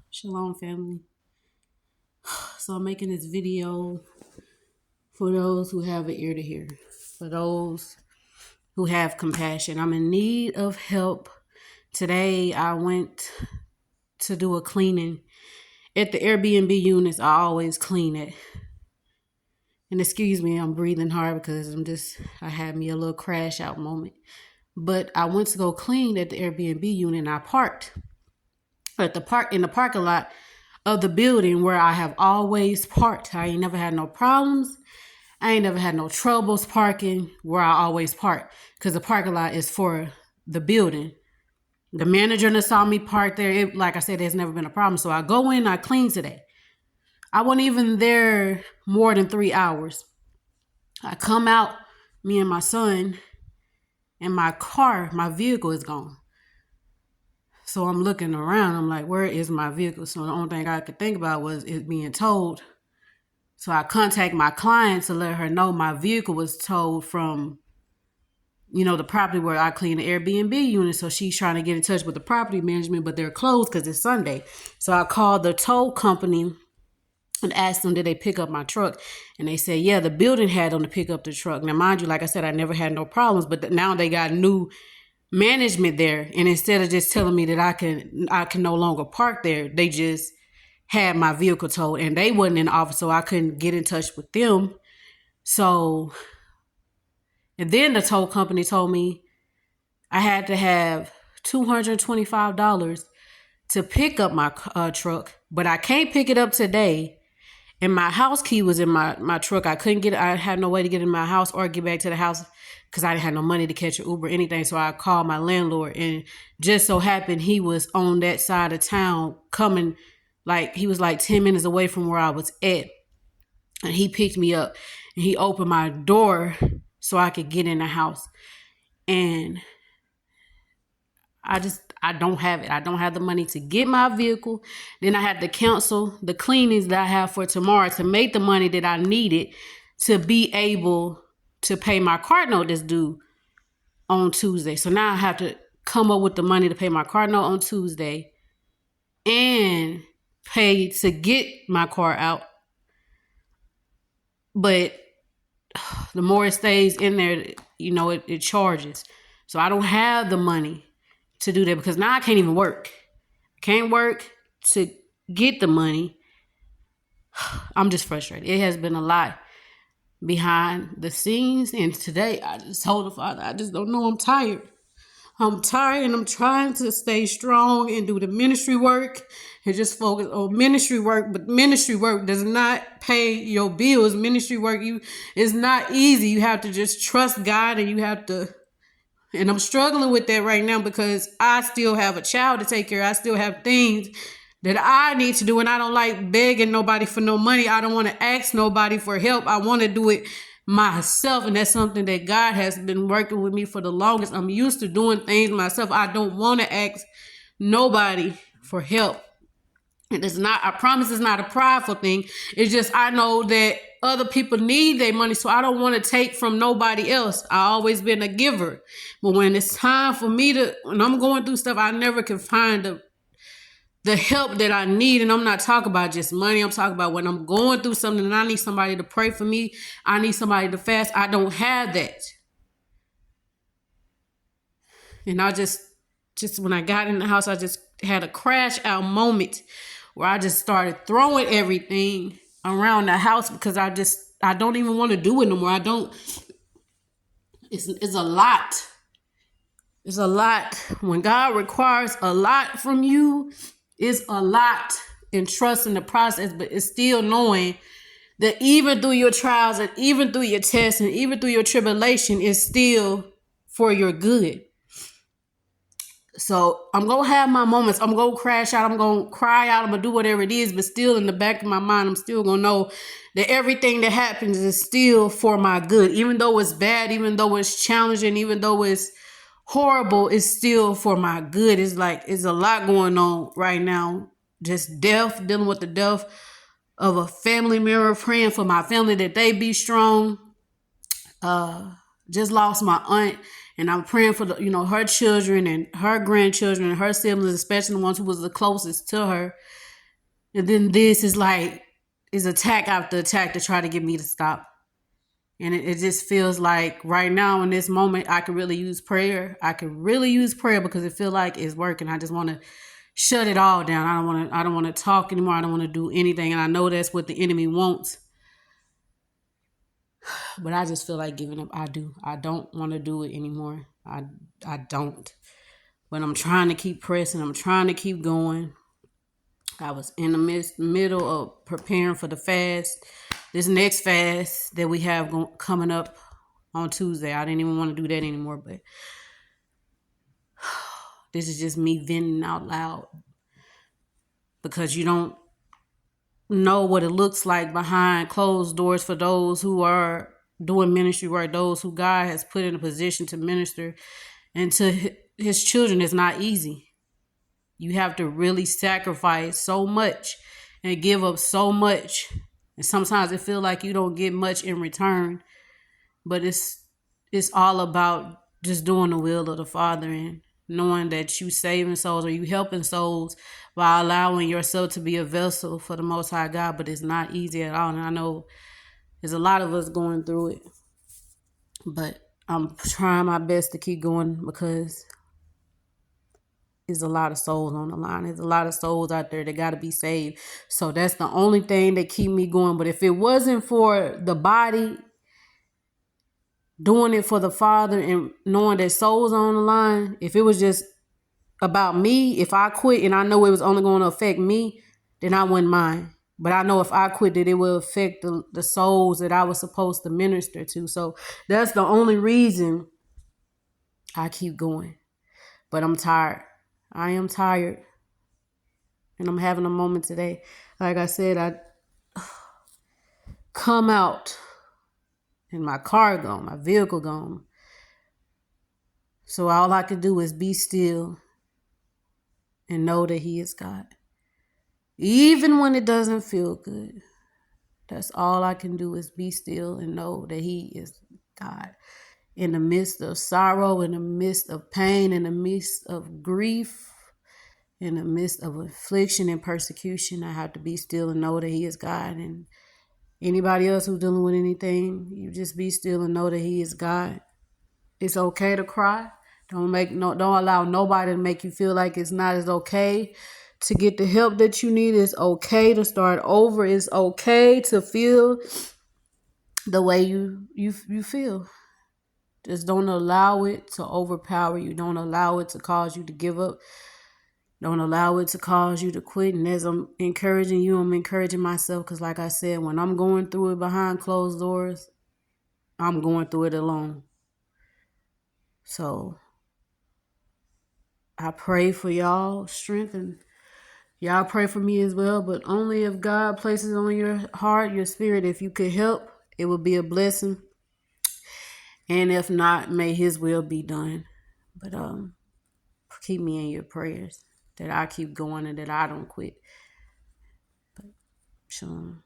Shalom, family. So I'm making this video for those who have an ear to hear, for those who have compassion. I'm in need of help. Today I went to do a cleaning at the Airbnb units. I always clean it. And excuse me, I'm breathing hard because I had me a little crash out moment. But I went to go clean at the Airbnb unit and I parked in the parking lot of the building where I have always parked. I ain't never had no problems. I ain't never had no troubles parking where I always park because the parking lot is for the building. The manager saw me park there. Like I said, there's never been a problem. So I go in, I clean today. I wasn't even there more than 3 hours. I come out, me and my son, and my vehicle is gone. So I'm looking around. I'm like, where is my vehicle? So the only thing I could think about was it being towed. So I contact my client to let her know my vehicle was towed from, the property where I clean the Airbnb unit. So she's trying to get in touch with the property management, but they're closed because it's Sunday. So I called the tow company and asked them, did they pick up my truck? And they said, yeah, the building had them to pick up the truck. Now, mind you, like I said, I never had no problems, but now they got new management there. And instead of just telling me that I can no longer park there, they just had my vehicle towed, and they wasn't in the office, so I couldn't get in touch with them. So, and then the tow company told me I had to have $225 to pick up my truck, but I can't pick it up today. And my house key was in my truck. I had no way to get in my house or get back to the house because I didn't have no money to catch an Uber or anything. So I called my landlord, and just so happened he was on that side of town coming. Like, he was like 10 minutes away from where I was at. And he picked me up and he opened my door so I could get in the house. And I don't have it. I don't have the money to get my vehicle. Then I had to cancel the cleanings that I have for tomorrow to make the money that I needed to be able to pay my car note that's due on Tuesday. So now I have to come up with the money to pay my car note on Tuesday and pay to get my car out. But the more it stays in there, it charges. So I don't have the money to do that because now I can't even work. I can't work to get the money. I'm just frustrated. It has been a lot behind the scenes. And today I just told the Father, I just don't know. I'm tired. I'm tired, and I'm trying to stay strong and do the ministry work and just focus on ministry work. But ministry work does not pay your bills. Ministry work is not easy. You have to just trust God, and I'm struggling with that right now because I still have a child to take care of. I still have things that I need to do, and I don't like begging nobody for no money. I don't want to ask nobody for help. I want to do it myself, and that's something that God has been working with me for the longest. I'm used to doing things myself. I don't want to ask nobody for help. I promise it's not a prideful thing. It's just I know that other people need their money, so I don't want to take from nobody else. I always been a giver, but when it's time for me when I'm going through stuff, I never can find the help that I need. And I'm not talking about just money. I'm talking about when I'm going through something and I need somebody to pray for me. I need somebody to fast. I don't have that. And I just when I got in the house, I just had a crash out moment where I just started throwing everything around the house because I don't even want to do it no more. It's a lot. It's a lot. When God requires a lot from you, it's a lot, in trust in the process, but it's still knowing that even through your trials and even through your tests and even through your tribulation, it's still for your good. So I'm going to have my moments. I'm going to crash out. I'm going to cry out. I'm going to do whatever it is, but still in the back of my mind, I'm still going to know that everything that happens is still for my good. Even though it's bad, even though it's challenging, even though it's horrible, is still for my good. It's a lot going on right now. Just dealing with the death of a family member, praying for my family that they be strong. just lost my aunt, and I'm praying for her children and her grandchildren and her siblings, especially the ones who was the closest to her. And then this is attack after attack to try to get me to stop. And it just feels like right now in this moment, I could really use prayer. I could really use prayer because it feels like it's working. I just want to shut it all down. I don't want to talk anymore. I don't want to do anything. And I know that's what the enemy wants. But I just feel like giving up. I do. I don't want to do it anymore. I don't. But I'm trying to keep pressing. I'm trying to keep going. I was in the middle of preparing for the fast. This next fast that we have coming up on Tuesday. I didn't even want to do that anymore, but this is just me venting out loud because you don't know what it looks like behind closed doors for those who are doing ministry work, those who God has put in a position to minister and to his children. It's not easy. You have to really sacrifice so much and give up so much. And sometimes it feels like you don't get much in return. But it's all about just doing the will of the Father and knowing that you saving souls or you helping souls by allowing yourself to be a vessel for the Most High God. But it's not easy at all. And I know there's a lot of us going through it. But I'm trying my best to keep going because there's a lot of souls on the line. There's a lot of souls out there that got to be saved. So that's the only thing that keep me going. But if it wasn't for the body doing it for the Father and knowing that souls on the line, if it was just about me, if I quit and I know it was only going to affect me, then I wouldn't mind. But I know if I quit that it will affect the souls that I was supposed to minister to. So that's the only reason I keep going. But I'm tired. I am tired. And I'm having a moment today. Like I said, I come out and my car gone, my vehicle gone. So all I can do is be still and know that he is God. Even when it doesn't feel good. That's all I can do is be still and know that he is God. In the midst of sorrow, in the midst of pain, in the midst of grief, in the midst of affliction and persecution, I have to be still and know that he is God. And anybody else who's dealing with anything, you just be still and know that he is God. It's okay to cry. Don't allow nobody to make you feel like it's not as okay to get the help that you need. It's okay to start over. It's okay to feel the way you feel. Just don't allow it to overpower you. Don't allow it to cause you to give up. Don't allow it to cause you to quit. And as I'm encouraging you, I'm encouraging myself because like I said, when I'm going through it behind closed doors, I'm going through it alone. So I pray for y'all strength and y'all pray for me as well, but only if God places on your heart, your spirit, if you could help, it would be a blessing. And if not, may his will be done. But keep me in your prayers that I keep going and that I don't quit. But shalom.